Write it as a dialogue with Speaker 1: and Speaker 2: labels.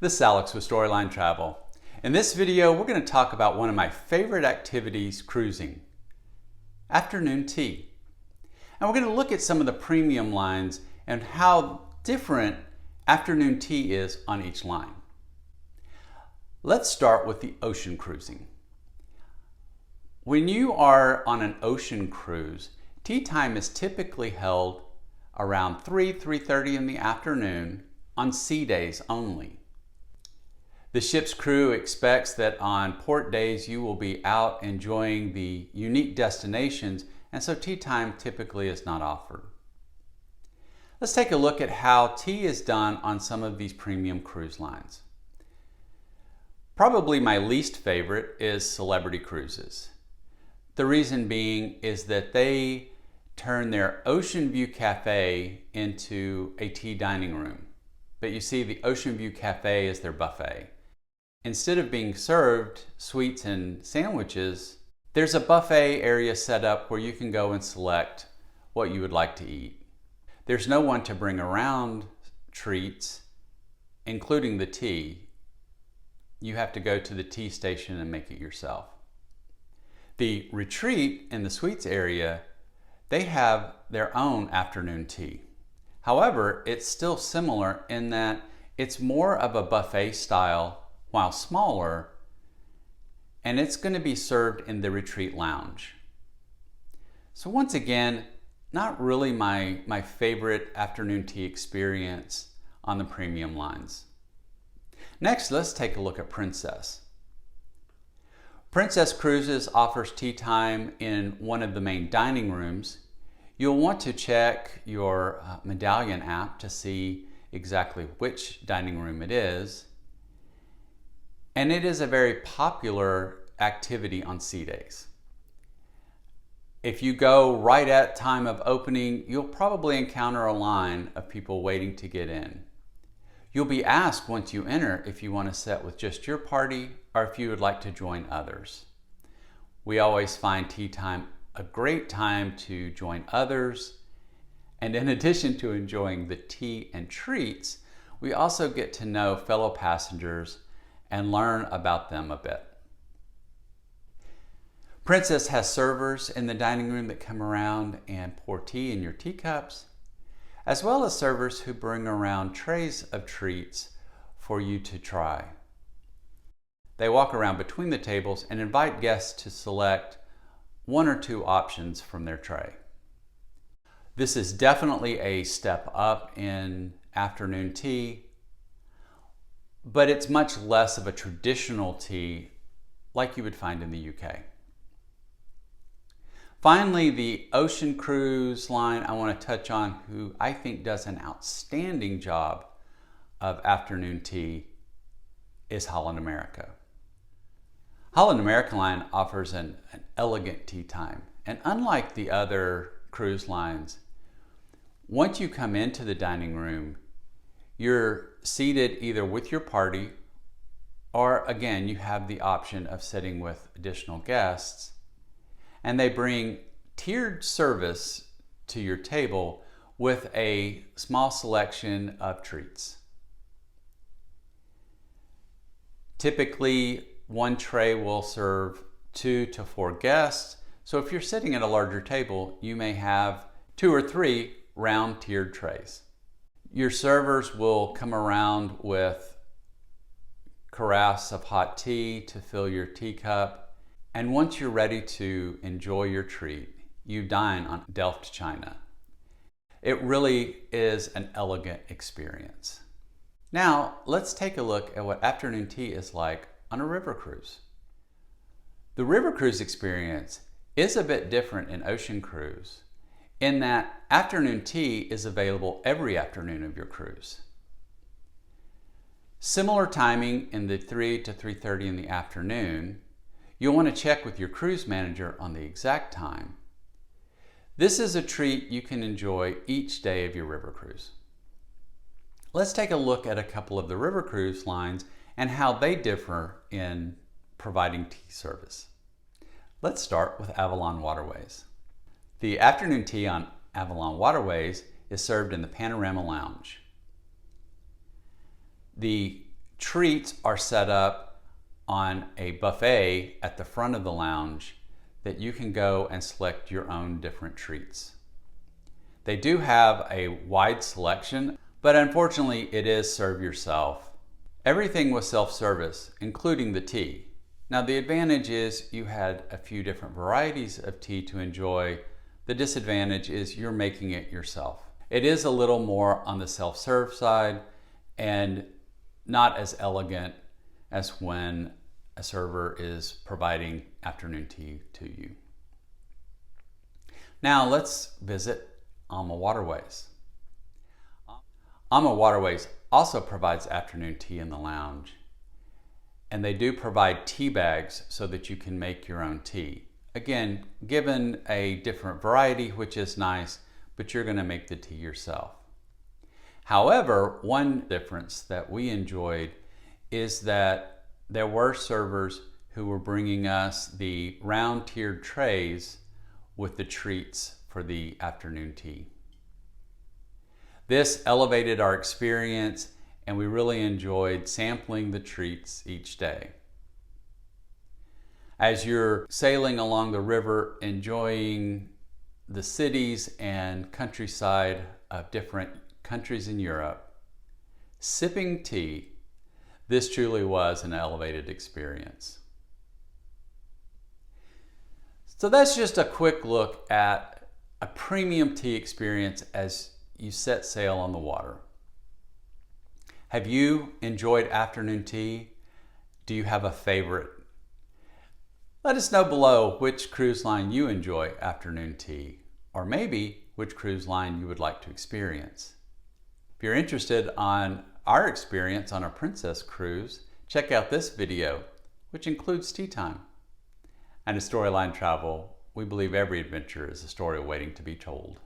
Speaker 1: This is Alex with Storyline Travel. In this video, we're going to talk about one of my favorite activities cruising, afternoon tea. And we're going to look at some of the premium lines and how different afternoon tea is on each line. Let's start with the ocean cruising. When you are on an ocean cruise, tea time is typically held around 3:30 in the afternoon on sea days only. The ship's crew expects that on port days you will be out enjoying the unique destinations, and so tea time typically is not offered. Let's take a look at how tea is done on some of these premium cruise lines. Probably my least favorite is Celebrity Cruises. The reason being is that they turn their Ocean View Cafe into a tea dining room. But you see, the Ocean View Cafe is their buffet. Instead of being served sweets and sandwiches, there's a buffet area set up where you can go and select what you would like to eat. There's no one to bring around treats, including the tea. You have to go to the tea station and make it yourself. The retreat in the suites area, they have their own afternoon tea. However, it's still similar in that it's more of a buffet style while smaller, and it's going to be served in the retreat lounge. So once again, not really my favorite afternoon tea experience on the premium lines. Next, let's take a look at Princess. Princess Cruises offers tea time in one of the main dining rooms. You'll want to check your medallion app to see exactly which dining room it is. And it is a very popular activity on sea days. If you go right at time of opening, you'll probably encounter a line of people waiting to get in. You'll be asked once you enter if you want to sit with just your party or if you would like to join others. We always find tea time a great time to join others. And in addition to enjoying the tea and treats, we also get to know fellow passengers and learn about them a bit. Princess has servers in the dining room that come around and pour tea in your teacups, as well as servers who bring around trays of treats for you to try. They walk around between the tables and invite guests to select one or two options from their tray. This is definitely a step up in afternoon tea, but it's much less of a traditional tea like you would find in the UK. Finally, the ocean cruise line I want to touch on, who I think does an outstanding job of afternoon tea, is Holland America. Holland America line offers an elegant tea time, and unlike the other cruise lines, once you come into the dining room, you're seated either with your party or, again, you have the option of sitting with additional guests, and they bring tiered service to your table with a small selection of treats. Typically, one tray will serve 2 to 4 guests, so if you're sitting at a larger table, you may have 2 or 3 round tiered trays. Your servers will come around with carafes of hot tea to fill your teacup, and once you're ready to enjoy your treat, you dine on Delft china. It really is an elegant experience. Now, let's take a look at what afternoon tea is like on a river cruise. The river cruise experience is a bit different in ocean cruise in that afternoon tea is available every afternoon of your cruise. Similar timing in the 3 to 3:30 in the afternoon. You'll want to check with your cruise manager on the exact time. This is a treat you can enjoy each day of your river cruise. Let's take a look at a couple of the river cruise lines and how they differ in providing tea service. Let's start with Avalon Waterways. The afternoon tea on Avalon Waterways is served in the Panorama Lounge. The treats are set up on a buffet at the front of the lounge that you can go and select your own different treats. They do have a wide selection, but unfortunately it is serve yourself. Everything was self-service, including the tea. Now the advantage is you had a few different varieties of tea to enjoy. The disadvantage is you're making it yourself. It is a little more on the self-serve side and not as elegant as when a server is providing afternoon tea to you. Now let's visit Avalon Waterways. Avalon Waterways also provides afternoon tea in the lounge, and they do provide tea bags so that you can make your own tea. Again, given a different variety, which is nice, but you're going to make the tea yourself. However, one difference that we enjoyed is that there were servers who were bringing us the round tiered trays with the treats for the afternoon tea. This elevated our experience, and we really enjoyed sampling the treats each day. As you're sailing along the river, enjoying the cities and countryside of different countries in Europe, sipping tea, this truly was an elevated experience. So that's just a quick look at a premium tea experience as you set sail on the water. Have you enjoyed afternoon tea? Do you have a favorite? Let us know below which cruise line you enjoy afternoon tea, or maybe which cruise line you would like to experience. If you're interested on our experience on a Princess cruise, check out this video, which includes tea time. And at Storyline Travel, we believe every adventure is a story waiting to be told.